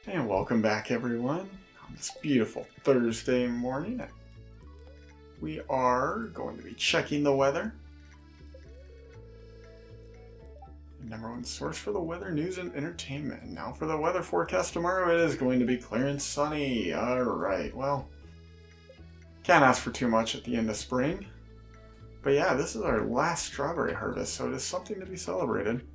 And welcome back, everyone, on this beautiful Thursday morning. We are going to be checking the weather. Number one source for the weather, news, and entertainment. And now for the weather forecast tomorrow. It is going to be clear and sunny. Alright, well, can't ask for too much at the end of spring. But yeah, this is our last strawberry harvest, so it is something to be celebrated.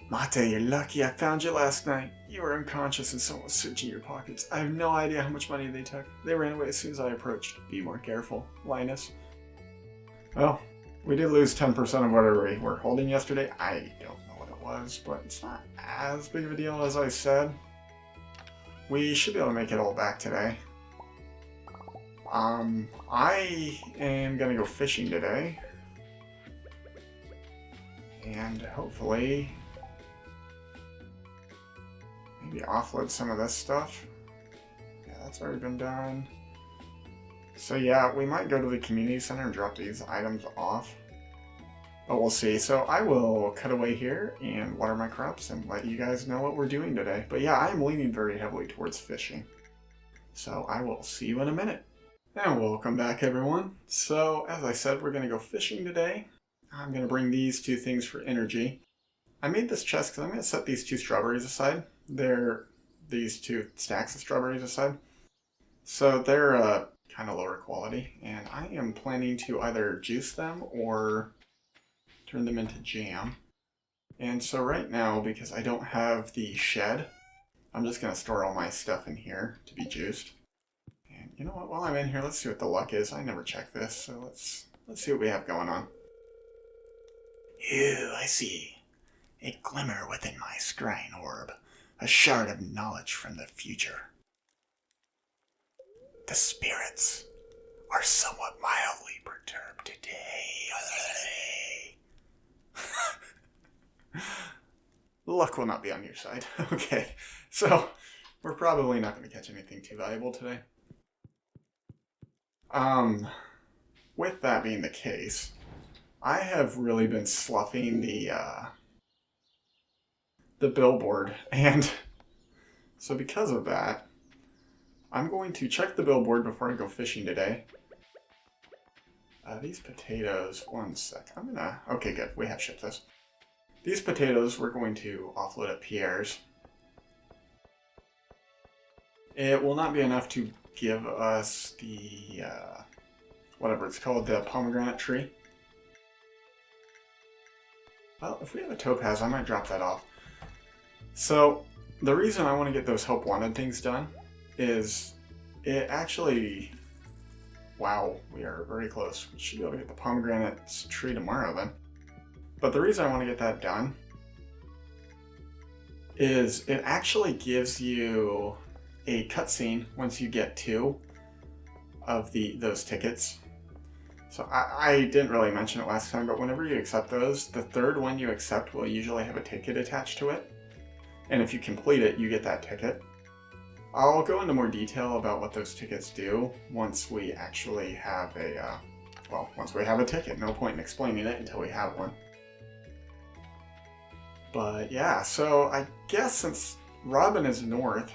Mate, you're lucky I found you last night. You were unconscious and someone was searching your pockets. I have no idea how much money they took. They ran away as soon as I approached. Be more careful, Linus. Well, we did lose 10% of whatever we were holding yesterday. I don't know what it was, but it's not as big of a deal as I said. We should be able to make it all back today. I am gonna go fishing today. And hopefully maybe offload some of this stuff. Yeah, that's already been done. So yeah, we might go to the community center and drop these items off. But we'll see. So I will cut away here and water my crops and let you guys know what we're doing today. But yeah, I'm leaning very heavily towards fishing. So I will see you in a minute. And welcome back, everyone. So as I said, we're going to go fishing today. I'm going to bring these two things for energy. I made this chest because I'm going to set these two strawberries aside. They're these two stacks of strawberries aside. So they're kind of lower quality, and I am planning to either juice them or turn them into jam. And so right now, because I don't have the shed, I'm just going to store all my stuff in here to be juiced. And you know what, while I'm in here, let's see what the luck is. I never check this, so let's see what we have going on. Ew, I see. A glimmer within my scrying orb. A shard of knowledge from the future. The spirits are somewhat mildly perturbed today. Luck will not be on your side. Okay, so we're probably not going to catch anything too valuable today. With that being the case, I have really been sloughing the billboard, and so because of that, I'm going to check the billboard before I go fishing today. These potatoes, one sec. Okay, good. We have shipped this. These potatoes we're going to offload at Pierre's. It will not be enough to give us the, whatever it's called, the pomegranate tree. Well, if we have a topaz, I might drop that off. So, the reason I want to get those Hope Wanted things done is it actually... Wow, we are very close. We should be able to get the pomegranate tree tomorrow then. But the reason I want to get that done is it actually gives you a cutscene once you get 2 of those tickets. So I didn't really mention it last time, but whenever you accept those, the third one you accept will usually have a ticket attached to it. And if you complete it, you get that ticket. I'll go into more detail about what those tickets do once we actually have once we have a ticket. No point in explaining it until we have one. But yeah, so I guess since Robin is north,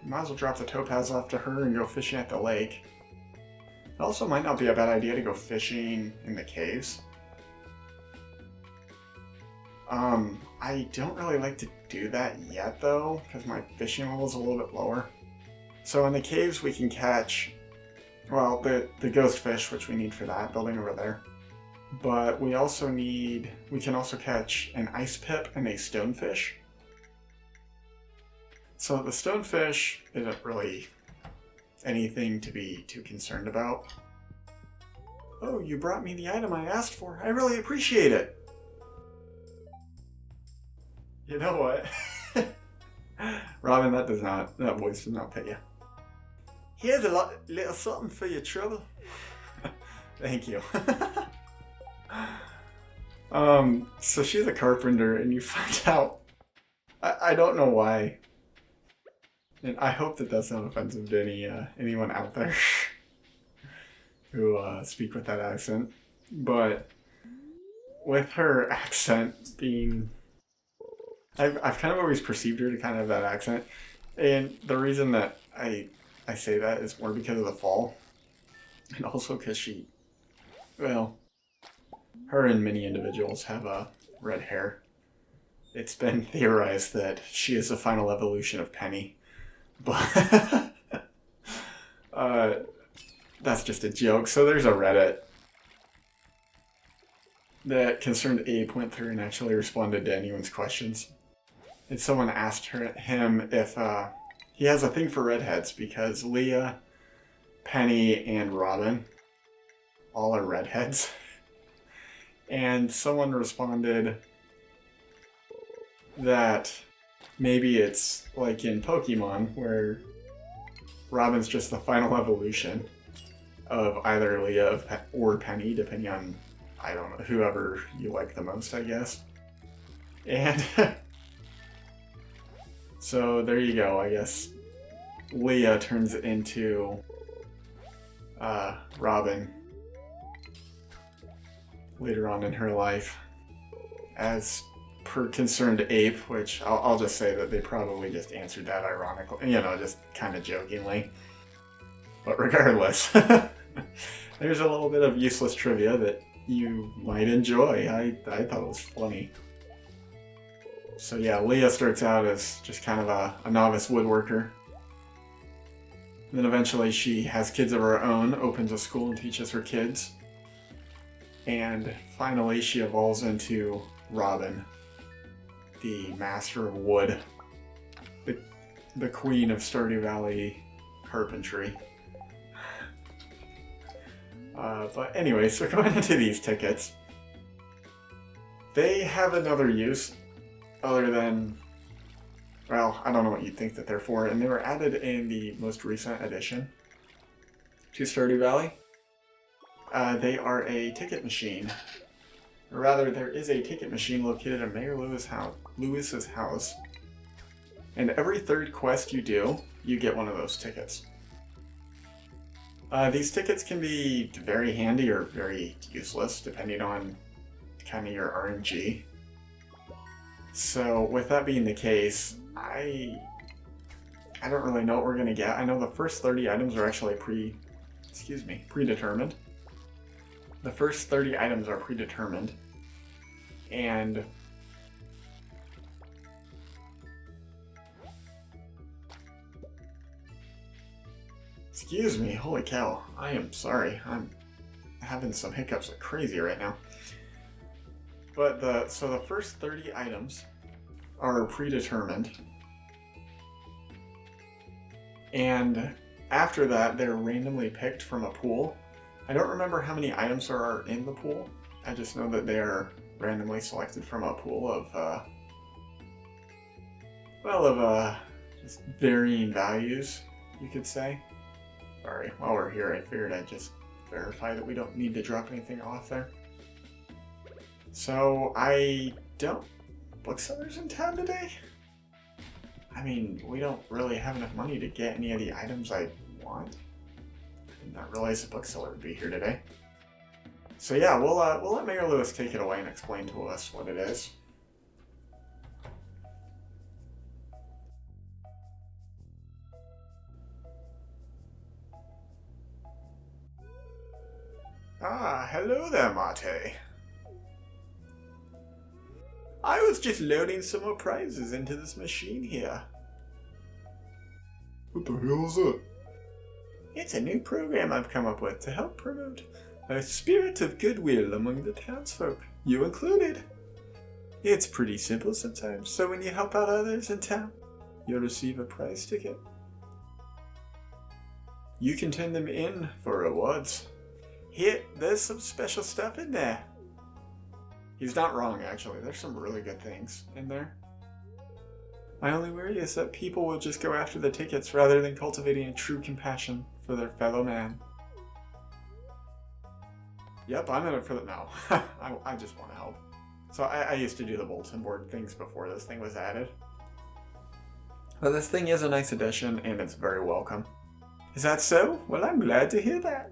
might as well drop the topaz off to her and go fishing at the lake. It also might not be a bad idea to go fishing in the caves. I don't really like to do that yet though, because my fishing level is a little bit lower. So in the caves we can catch, well, the ghost fish, which we need for that, building over there. But we can also catch an ice pip and a stonefish. So the stonefish isn't really anything to be too concerned about. Oh, you brought me the item I asked for. I really appreciate it. You know what? Robin, that voice does not fit you. Here's a little something for your trouble. Thank you. So she's a carpenter, and you find out. I don't know why. And I hope that that's not offensive to anyone out there who speak with that accent. But with her accent being I've kind of always perceived her to kind of have that accent. And the reason that I say that is more because of the fall. And also because she, well, her and many individuals have red hair. It's been theorized that she is the final evolution of Penny. But that's just a joke. So there's a Reddit that Concerned Ape went through and actually responded to anyone's questions. And someone asked him if he has a thing for redheads because Leah, Penny, and Robin all are redheads. And someone responded that maybe it's like in Pokemon where Robin's just the final evolution of either Leah or Penny, depending on, I don't know, whoever you like the most, I guess. And so there you go, I guess. Leah turns into Robin later on in her life as per Concerned Ape, which I'll just say that they probably just answered that ironically, just kind of jokingly. But regardless, there's a little bit of useless trivia that you might enjoy. I thought it was funny. So yeah, Leah starts out as just kind of a novice woodworker. And then eventually she has kids of her own, opens a school and teaches her kids. And finally she evolves into Robin, the master of wood, the queen of Stardew Valley carpentry. But anyway, so going into these tickets, they have another use other than, well, I don't know what you'd think that they're for, and they were added in the most recent addition to Stardew Valley. They are a ticket machine. Or rather, there is a ticket machine located in Mayor Lewis's house. And every third quest you do, you get one of those tickets. These tickets can be very handy or very useless, depending on kind of your RNG. So, with that being the case, I don't really know what we're going to get. I know the first 30 items are actually predetermined. The first 30 items are predetermined. And excuse me, holy cow. I am sorry. I'm having some hiccups like crazy right now. But so the first 30 items are predetermined. And after that, they're randomly picked from a pool. I don't remember how many items there are in the pool. I just know that they are randomly selected from a pool of, just varying values, you could say. Sorry, while we're here, I figured I'd just verify that we don't need to drop anything off there. So, booksellers in town today? I mean, we don't really have enough money to get any of the items I want. I did not realize the bookseller would be here today. So yeah, we'll let Mayor Lewis take it away and explain to us what it is. Ah, hello there, Mate. I was just loading some more prizes into this machine here. What the hell is that? It's a new program I've come up with to help promote a spirit of goodwill among the townsfolk, you included. It's pretty simple sometimes, so when you help out others in town, you'll receive a prize ticket. You can turn them in for rewards. Here, there's some special stuff in there. He's not wrong, actually. There's some really good things in there. My only worry is that people will just go after the tickets rather than cultivating a true compassion for their fellow man. Yep, I'm in it for the... No. I just want to help. So I used to do the bulletin board things before this thing was added. But this thing is a nice addition, and it's very welcome. Is that so? Well, I'm glad to hear that.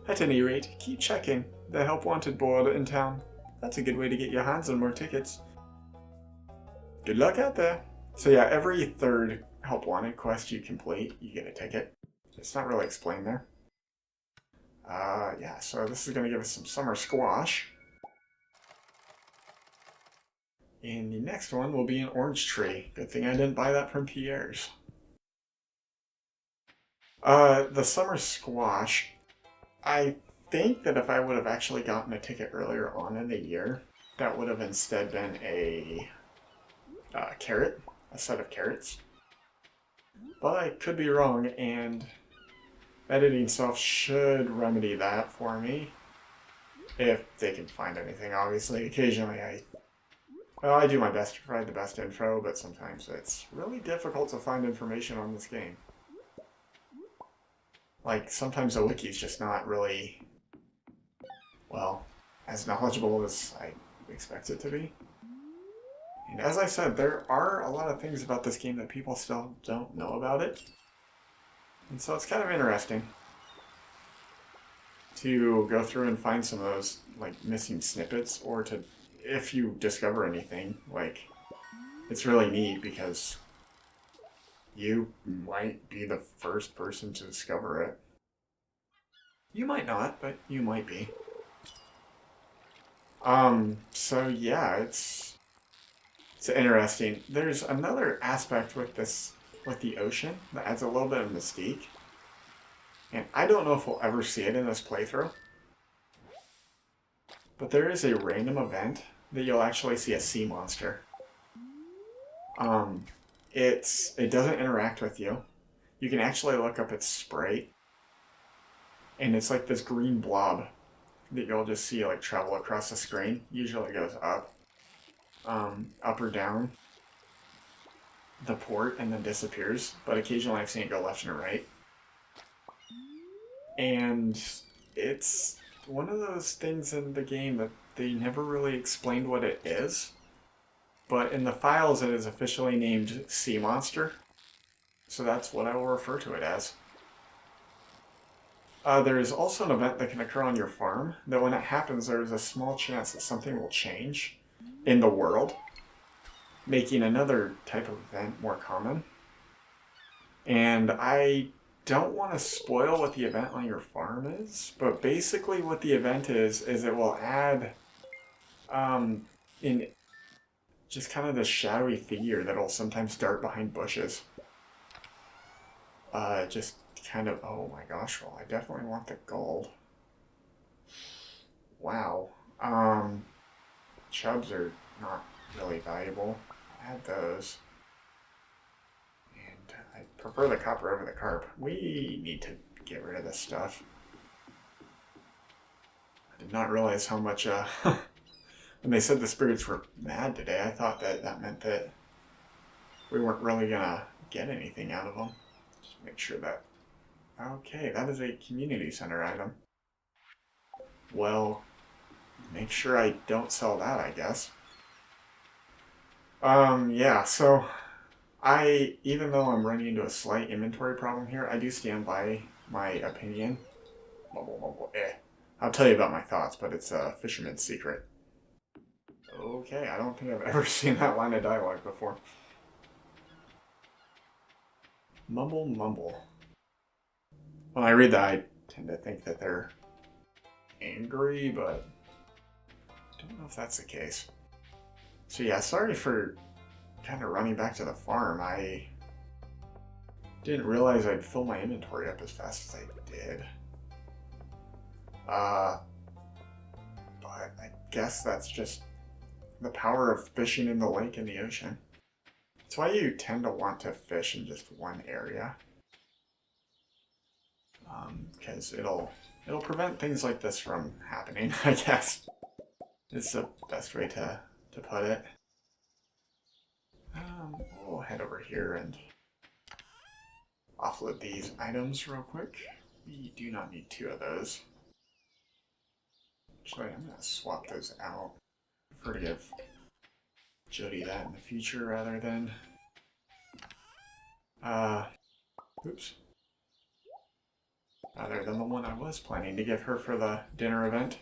At any rate, keep checking the Help Wanted board in town. That's a good way to get your hands on more tickets. Good luck out there. So yeah, every third help wanted quest you complete, you get a ticket. It's not really explained there. Yeah, so this is going to give us some summer squash. And the next one will be an orange tree. Good thing I didn't buy that from Pierre's. The summer squash, I think that if I would have actually gotten a ticket earlier on in the year, that would have instead been a carrot, a set of carrots. But I could be wrong, and editing stuff should remedy that for me. If they can find anything, obviously. Occasionally I do my best to provide the best info, but sometimes it's really difficult to find information on this game. Like, sometimes the wiki's just not really, well, as knowledgeable as I expect it to be. And as I said, there are a lot of things about this game that people still don't know about it. And so it's kind of interesting to go through and find some of those, like, missing snippets, or to, if you discover anything, like, it's really neat because you might be the first person to discover it. You might not, but you might be. So yeah, it's interesting. There's another aspect with this, with the ocean, that adds a little bit of mystique. And I don't know if we'll ever see it in this playthrough. But there is a random event that you'll actually see a sea monster. It doesn't interact with you. You can actually look up its sprite. And it's like this green blob that you'll just see like travel across the screen. Usually it goes up. Up or down the port and then disappears. But occasionally I've seen it go left and right. And it's one of those things in the game that they never really explained what it is. But in the files it is officially named Sea Monster. So that's what I will refer to it as. There is also an event that can occur on your farm, that when it happens there is a small chance that something will change in the world, making another type of event more common. And I don't want to spoil what the event on your farm is, but basically what the event is it will add in just kind of this shadowy figure that will sometimes dart behind bushes. Just kind of, oh my gosh, well, I definitely want the gold. Wow. Chubs are not really valuable. I had those. And I prefer the copper over the carp. We need to get rid of this stuff. I did not realize how much, when they said the spirits were mad today, I thought that meant that we weren't really gonna get anything out of them. Just make sure that... Okay, that is a community center item. Well, make sure I don't sell that, I guess. Yeah, so even though I'm running into a slight inventory problem here, I do stand by my opinion. I'll tell you about my thoughts, but it's a fisherman's secret. Okay, I don't think I've ever seen that line of dialogue before. Mumble, mumble. When I read that, I tend to think that they're angry, but I don't know if that's the case. So yeah, sorry for kind of running back to the farm. I didn't realize I'd fill my inventory up as fast as I did. But I guess that's just the power of fishing in the lake and the ocean. That's why you tend to want to fish in just one area. Because it'll prevent things like this from happening, I guess. It's the best way to put it. We'll head over here and offload these items real quick. We do not need 2 of those. Actually, I'm going to swap those out. I prefer to give Jody that in the future rather than... oops. Rather than the one I was planning to give her for the dinner event.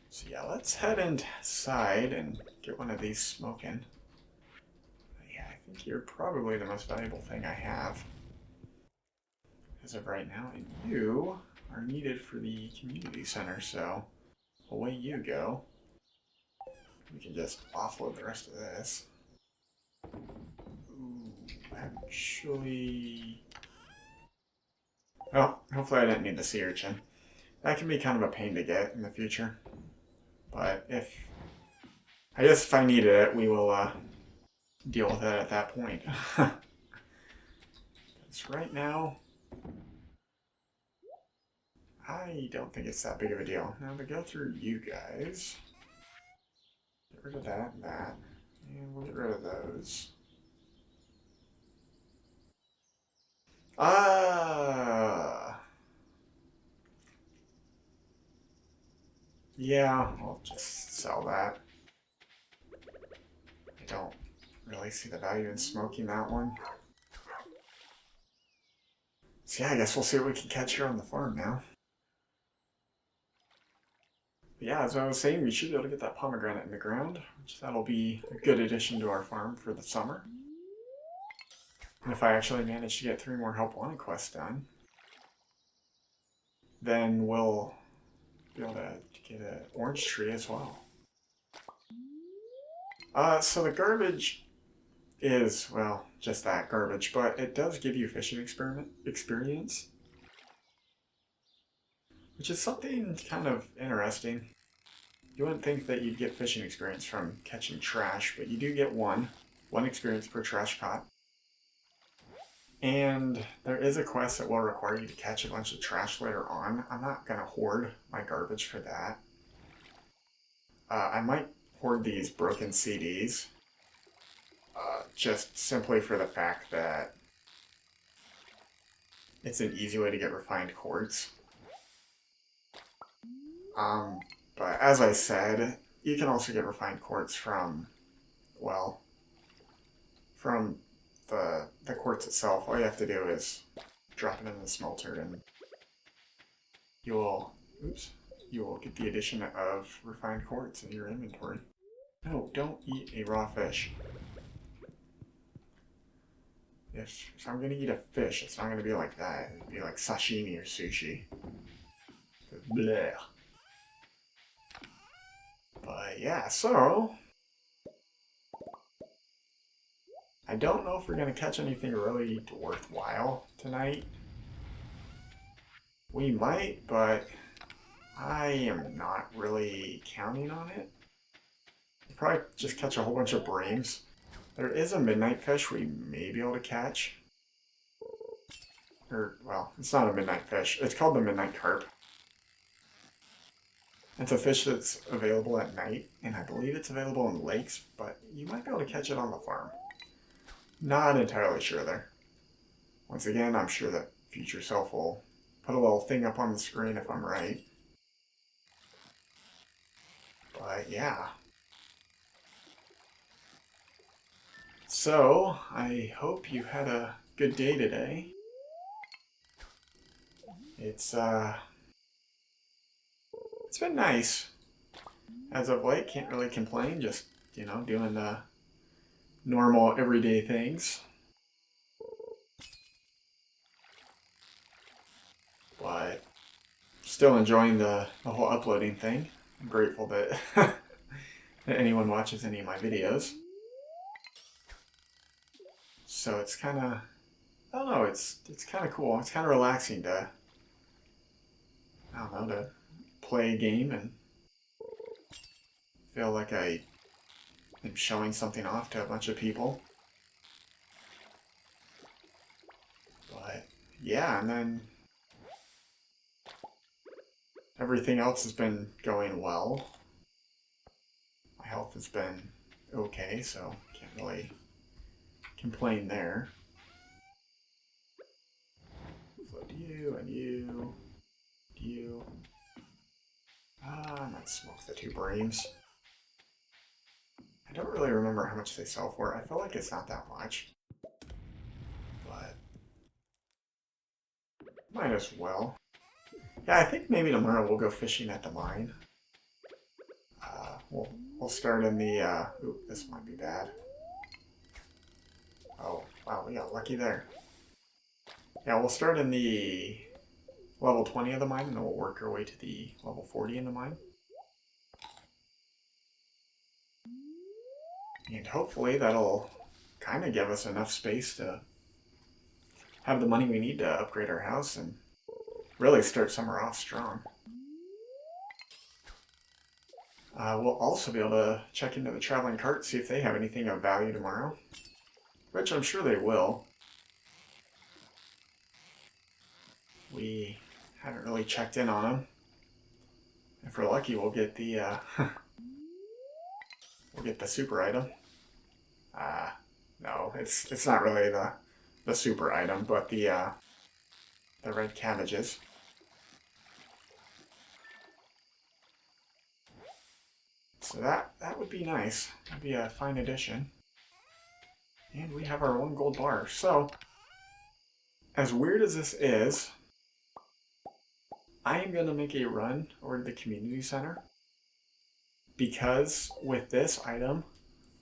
So yeah, let's head inside and get one of these smoking. Yeah, I think you're probably the most valuable thing I have as of right now, and you are needed for the community center, so away you go. We can just offload the rest of this. Ooh, actually... Oh, hopefully I didn't need the sea urchin. That can be kind of a pain to get in the future. But if... I guess if I needed it, we will deal with it at that point. Because right now, I don't think it's that big of a deal. Now to go through you guys, get rid of that and that, and we'll get rid of those. Yeah, I'll just sell that. I don't really see the value in smoking that one. So yeah, I guess we'll see what we can catch here on the farm now. But yeah, as I was saying, we should be able to get that pomegranate in the ground, which that'll be a good addition to our farm for the summer. And if I actually manage to get 3 more help wanted quests done, then we'll be able to get an orange tree as well. So the garbage is, well, just that, garbage, but it does give you fishing experience, which is something kind of interesting. You wouldn't think that you'd get fishing experience from catching trash, but you do get one experience per trash caught. And there is a quest that will require you to catch a bunch of trash later on. I'm not going to hoard my garbage for that. I might hoard these broken CDs, just simply for the fact that it's an easy way to get refined quartz. But as I said, you can also get refined quartz from, well, from the quartz itself. All you have to do is drop it in the smelter and you will get the addition of refined quartz in your inventory. No, don't eat a raw fish. If I'm gonna eat a fish, it's not gonna be like that. It'd be like sashimi or sushi. Blech. But yeah, so I don't know if we're gonna catch anything really worthwhile tonight. We might, but I am not really counting on it. We'll probably just catch a whole bunch of breams. There is a midnight fish we may be able to catch. Or, well, it's not a midnight fish. It's called the midnight carp. It's a fish that's available at night, and I believe it's available in lakes, but you might be able to catch it on the farm. Not entirely sure there. Once again, I'm sure that future self will put a little thing up on the screen if I'm right. But yeah. So, I hope you had a good day today. It's been nice. As of late, can't really complain, just, doing the normal everyday things. But still enjoying the whole uploading thing. I'm grateful that, that anyone watches any of my videos. So it's kind of, I don't know, it's kind of cool. It's kind of relaxing to, I don't know, to play a game and feel like I am showing something off to a bunch of people. But yeah, and then everything else has been going well. My health has been okay, so can't really complain there. Float you and you. You. I might smoke the 2 breams. I don't really remember how much they sell for. I feel like it's not that much. But might as well. Yeah, I think maybe tomorrow we'll go fishing at the mine. We'll we'll start in the, ooh, this might be bad. Oh, wow, we got lucky there. Yeah, we'll start in the level 20 of the mine, and then we'll work our way to the level 40 in the mine. And hopefully that'll kind of give us enough space to have the money we need to upgrade our house and really start summer off strong. We'll also be able to check into the traveling cart, see if they have anything of value tomorrow, which I'm sure they will. We haven't really checked in on them. If we're lucky, we'll get the we'll get the super item. No, it's not really the super item, but the red cabbages. So that would be nice. That'd be a fine addition. And we have our 1 gold bar. So, as weird as this is, I am going to make a run over to the community center. Because with this item,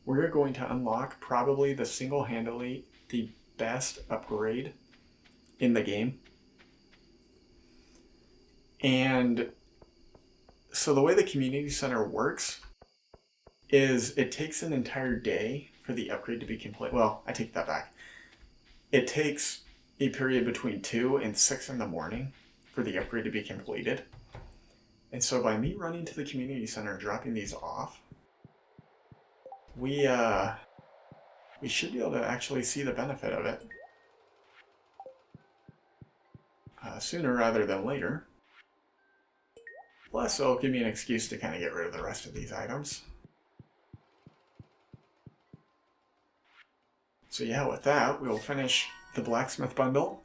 we're going to unlock probably the single-handedly the best upgrade in the game. And so the way the community center works is it takes an entire day for the upgrade to be complete. Well, I take that back. It takes a period between 2 and 6 in the morning for the upgrade to be completed. And so by me running to the community center and dropping these off, we should be able to actually see the benefit of it sooner rather than later. Plus, it'll give me an excuse to kind of get rid of the rest of these items. So yeah, with that, we'll finish the blacksmith bundle.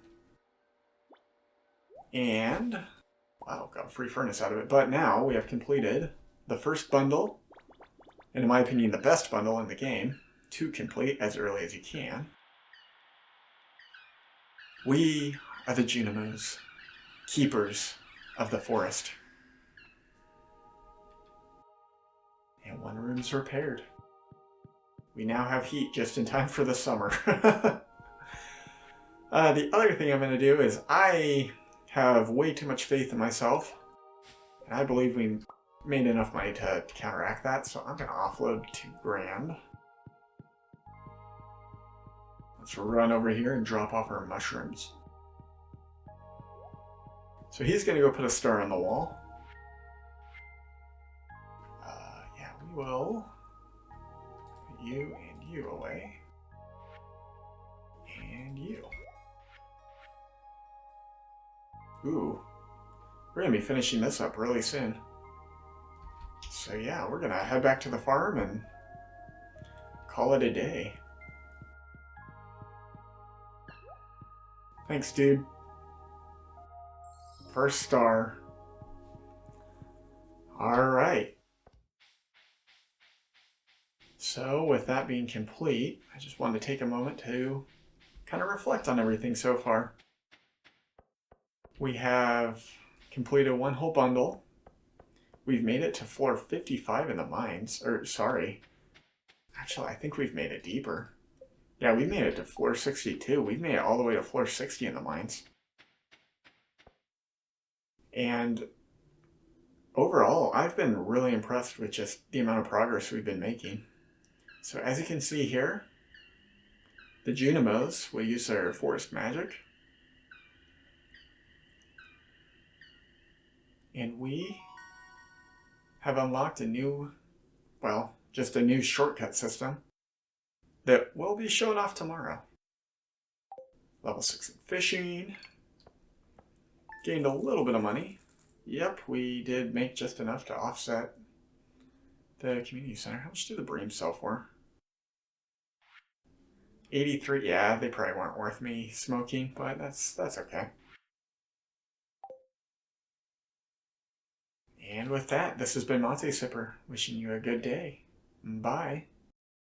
And, wow, got a free furnace out of it. But now we have completed the first bundle, and in my opinion, the best bundle in the game, to complete as early as you can. We are the Junimos, keepers of the forest. And 1 room's repaired. We now have heat just in time for the summer. The other thing I'm going to do is I have way too much faith in myself. And I believe we made enough money to counteract that. So I'm going to offload 2 grand. Let's run over here and drop off our mushrooms. So he's going to go put a star on the wall. Yeah, we will put you and you away. And you. Ooh. We're going to be finishing this up really soon. So yeah, we're going to head back to the farm and call it a day. Thanks, dude. First star. Alright. So with that being complete, I just wanted to take a moment to kind of reflect on everything so far. We have completed 1 whole bundle. We've made it to floor 55 in the mines. Or, sorry. Actually, I think we've made it deeper. Yeah, we made it to floor 62. We've made it all the way to floor 60 in the mines. And overall, I've been really impressed with just the amount of progress we've been making. So as you can see here, the Junimos will use their forest magic. And we have unlocked a new, well, just a new shortcut system that will be shown off tomorrow. Level 6 in fishing. Gained a little bit of money. Yep, we did make just enough to offset the community center. How much did the bream sell for? 83. Yeah, they probably weren't worth me smoking, but that's okay. And with that, this has been Mate Sipper, wishing you a good day. Bye.